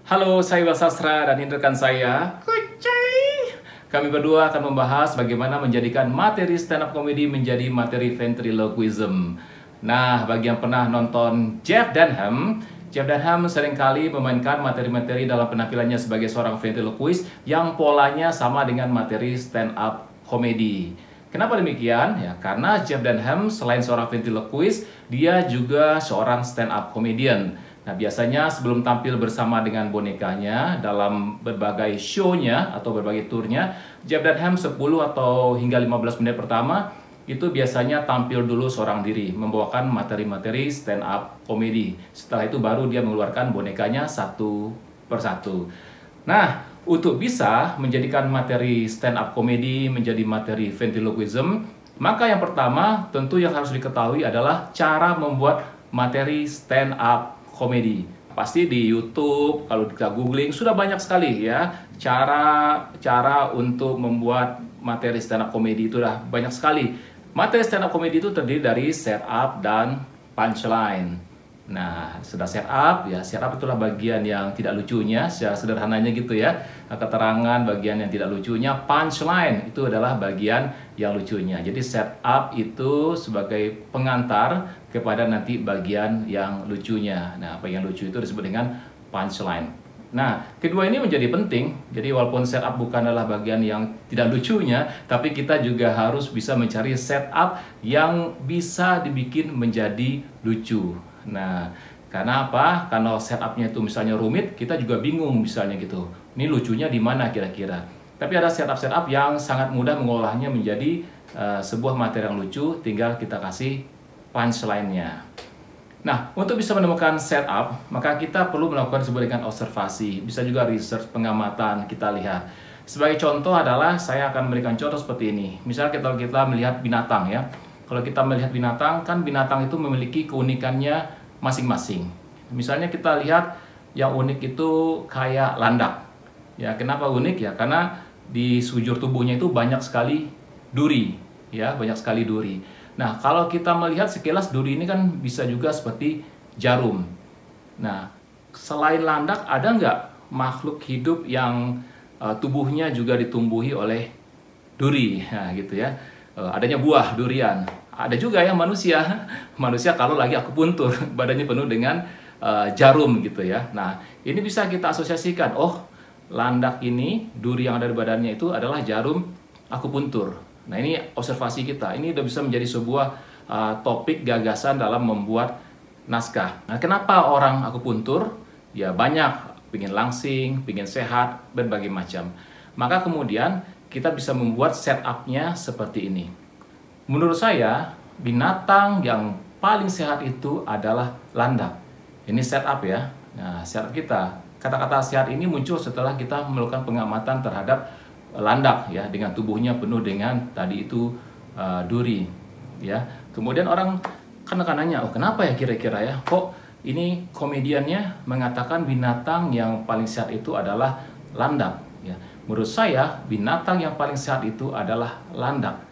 Halo, saya Iqbal Sastra dan ini rekan saya Kucai. Kami berdua akan membahas bagaimana menjadikan materi stand up comedy menjadi materi ventriloquism. Nah, bagi yang pernah nonton Jeff Dunham seringkali memainkan materi-materi dalam penampilannya sebagai seorang ventriloquist yang polanya sama dengan materi stand up comedy. Kenapa demikian? Ya, karena Jeff Dunham selain seorang ventriloquist, dia juga seorang stand up comedian. Nah, biasanya sebelum tampil bersama dengan bonekanya dalam berbagai show-nya atau berbagai turnya, Jeff Dunham 10 atau hingga 15 menit pertama itu biasanya tampil dulu seorang diri, membawakan materi-materi stand up comedy. Setelah itu baru dia mengeluarkan bonekanya satu persatu. Nah, untuk bisa menjadikan materi stand up comedy menjadi materi ventriloquism, maka yang pertama tentu yang harus diketahui adalah cara membuat materi stand up komedi. Pasti di YouTube, kalau kita googling, sudah banyak sekali ya cara untuk membuat materi stand up komedi. Itu udah banyak sekali. Materi stand up komedi itu terdiri dari setup dan punchline. Nah, sudah setup itulah bagian yang tidak lucunya, secara sederhananya gitu ya. Keterangan bagian yang tidak lucunya, punchline itu adalah bagian yang lucunya. Jadi setup itu sebagai pengantar kepada nanti bagian yang lucunya. Nah, bagian lucu itu disebut dengan punchline. Nah, kedua ini menjadi penting. Jadi walaupun setup bukan adalah bagian yang tidak lucunya, tapi kita juga harus bisa mencari setup yang bisa dibikin menjadi lucu. Nah, karena apa? Karena setupnya itu misalnya rumit, kita juga bingung misalnya gitu. Ini lucunya di mana kira-kira? Tapi ada setup-setup yang sangat mudah mengolahnya menjadi sebuah materi yang lucu, tinggal kita kasih punchline-nya. Nah, untuk bisa menemukan setup, maka kita perlu melakukan sebuah dengan observasi, bisa juga research, pengamatan, kita lihat. Sebagai contoh adalah saya akan memberikan contoh seperti ini. Misalnya kita melihat binatang ya. Kalau kita melihat binatang, kan binatang itu memiliki keunikannya masing-masing. Misalnya kita lihat yang unik itu kayak landak. Ya, kenapa unik ya? Karena di sekujur tubuhnya itu banyak sekali duri, ya, banyak sekali duri. Nah, kalau kita melihat sekilas duri ini kan bisa juga seperti jarum. Nah, selain landak ada nggak makhluk hidup yang tubuhnya juga ditumbuhi oleh duri? Nah, gitu ya. Adanya buah durian. Ada juga yang manusia kalau lagi akupuntur badannya penuh dengan jarum gitu ya. Nah, ini bisa kita asosiasikan. Oh, landak ini, duri yang ada di badannya itu adalah jarum akupuntur. Nah, ini observasi kita. Ini udah bisa menjadi sebuah topik gagasan dalam membuat naskah. Nah, kenapa orang akupuntur? Ya banyak, pingin langsing, pingin sehat, berbagai macam. Maka kemudian kita bisa membuat setup-nya seperti ini. Menurut saya, binatang yang paling sehat itu adalah landak. Ini setup ya. Nah, setup kita. Kata-kata sehat ini muncul setelah kita melakukan pengamatan terhadap landak ya, dengan tubuhnya penuh dengan tadi itu duri ya. Kemudian orang kan akan nanya, oh kenapa ya kira-kira ya? Kok ini komediannya mengatakan binatang yang paling sehat itu adalah landak ya. Menurut saya, binatang yang paling sehat itu adalah landak.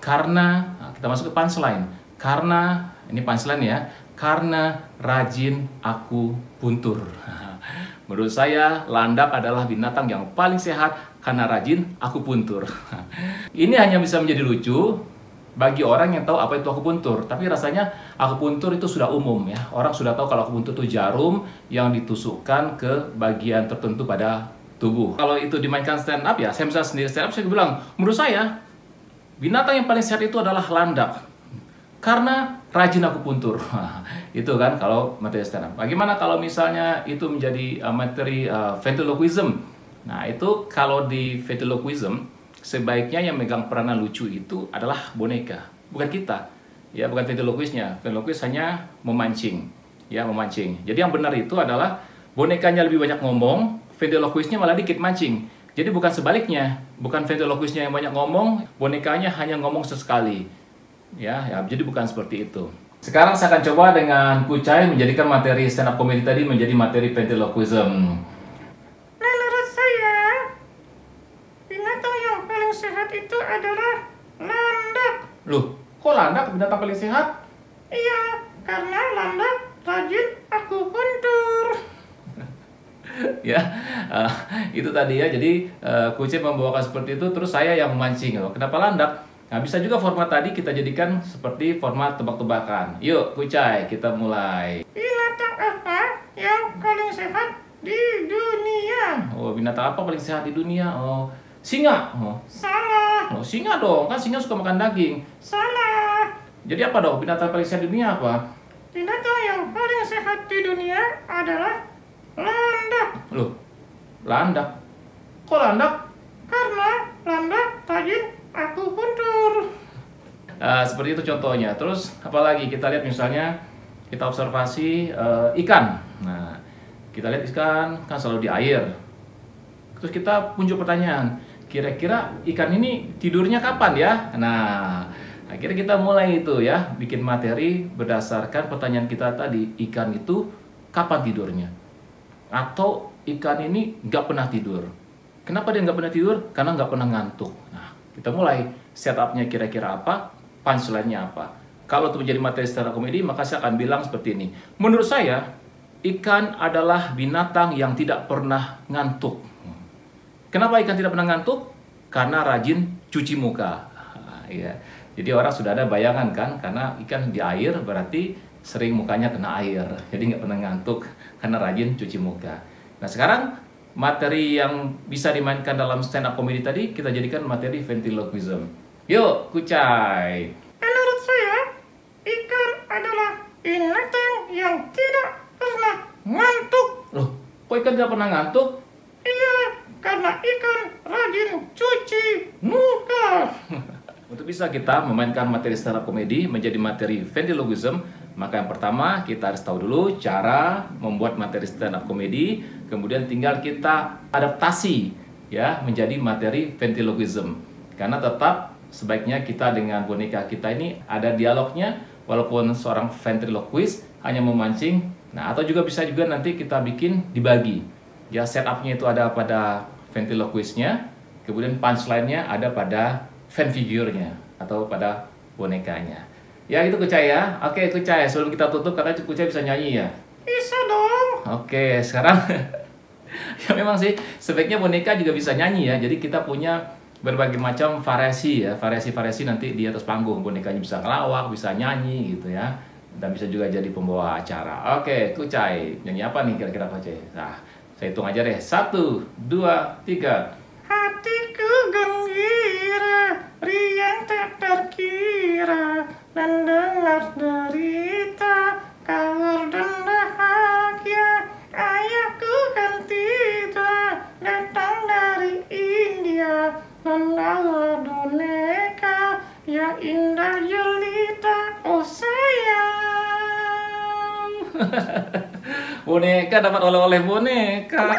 Karena, nah kita masuk ke punchline. Karena, ini punchline ya, karena rajin akupuntur. Menurut saya, landak adalah binatang yang paling sehat karena rajin akupuntur. Ini hanya bisa menjadi lucu bagi orang yang tahu apa itu akupuntur. Tapi rasanya akupuntur itu sudah umum ya. Orang sudah tahu kalau akupuntur itu jarum yang ditusukkan ke bagian tertentu pada tubuh. Kalau itu dimainkan stand up ya, saya misalnya sendiri stand up, saya bilang, menurut saya binatang yang paling sehat itu adalah landak karena rajin akupuntur. Itu kan kalau materi stand up. Bagaimana kalau misalnya itu menjadi materi ventriloquism? Nah, itu kalau di ventriloquism sebaiknya yang megang peranan lucu itu adalah boneka, bukan kita. Ya, bukan ventriloquistnya. Ventriloquist hanya memancing. Ya, memancing. Jadi yang benar itu adalah bonekanya lebih banyak ngomong, ventriloquistnya malah dikit mancing. Jadi bukan sebaliknya, bukan ventriloquistnya yang banyak ngomong, bonekanya hanya ngomong sesekali. Ya, jadi bukan seperti itu. Sekarang saya akan coba dengan Kucai menjadikan materi stand up comedy tadi menjadi materi ventriloquism. Menurut saya, binatang yang paling sehat itu adalah landak. Loh, kok landak binatang paling sehat? Iya, karena landak rajin akupuntur. Ya, eh, itu tadi ya. Jadi Kucai membawakan seperti itu, terus saya yang memancing. Oh, kenapa landak? Nah, bisa juga format tadi kita jadikan seperti format tebak-tebakan. Yuk, Kucai, kita mulai. Binatang apa yang paling sehat di dunia? Oh, binatang apa paling sehat di dunia? Oh, singa. Salah. Oh, singa dong. Kan singa suka makan daging. Salah. Jadi apa dong? Binatang paling sehat di dunia apa? Binatang yang paling sehat di dunia adalah landak. Loh, landak. Kok landak? Karena landak rajin aku kuntur. Seperti itu contohnya. Terus apalagi kita lihat misalnya kita observasi ikan. Nah, kita lihat ikan kan selalu di air. Terus kita muncul pertanyaan, kira-kira ikan ini tidurnya kapan ya? Nah, akhirnya kita mulai itu ya, bikin materi berdasarkan pertanyaan kita tadi. Ikan itu kapan tidurnya? Atau ikan ini nggak pernah tidur. Kenapa dia nggak pernah tidur? Karena nggak pernah ngantuk. Nah, kita mulai setupnya kira-kira apa, punchline-nya apa. Kalau untuk menjadi materi stand up comedy, maka saya akan bilang seperti ini. Menurut saya, ikan adalah binatang yang tidak pernah ngantuk. Kenapa ikan tidak pernah ngantuk? Karena rajin cuci muka. Ya. Jadi orang sudah ada bayangan kan, karena ikan di air berarti sering mukanya kena air. Jadi nggak pernah ngantuk karena rajin cuci muka. Nah sekarang materi yang bisa dimainkan dalam stand up comedy tadi kita jadikan materi ventriloquism. Yuk, Kucai. Menurut saya, ikan adalah binatang yang tidak pernah ngantuk. Loh, kok ikan tidak pernah ngantuk? Iya, karena ikan rajin cuci muka. Untuk bisa kita memainkan materi stand up comedy menjadi materi ventriloquism, maka yang pertama kita harus tahu dulu cara membuat materi stand up comedy, kemudian tinggal kita adaptasi ya menjadi materi ventriloquism. Karena tetap sebaiknya kita dengan boneka kita ini ada dialognya, walaupun seorang ventriloquist hanya memancing. Nah, atau juga bisa juga nanti kita bikin dibagi. Ya, setupnya itu ada pada ventriloquistnya, kemudian punchline-nya ada pada fan figure-nya atau pada bonekanya. Ya itu Kucai ya. Oke Kucai, sebelum kita tutup katanya Kucai bisa nyanyi ya? Bisa dong. Oke, sekarang ya memang sih sebaiknya boneka juga bisa nyanyi ya. Jadi kita punya berbagai macam variasi ya, variasi-variasi nanti di atas panggung. Bonekanya bisa ngelawak, bisa nyanyi gitu ya. Dan bisa juga jadi pembawa acara. Oke, Kucai, nyanyi apa nih kira-kira Kucai? Nah, saya hitung aja deh. 1, 2, 3. Hatiku gembira, riang tak terkira, mendengar derita, kabar dan bahagia. Ayahku kan tidak datang dari India, membawa boneka yang indah jelita. Oh sayang. Boneka dapat oleh-oleh boneka.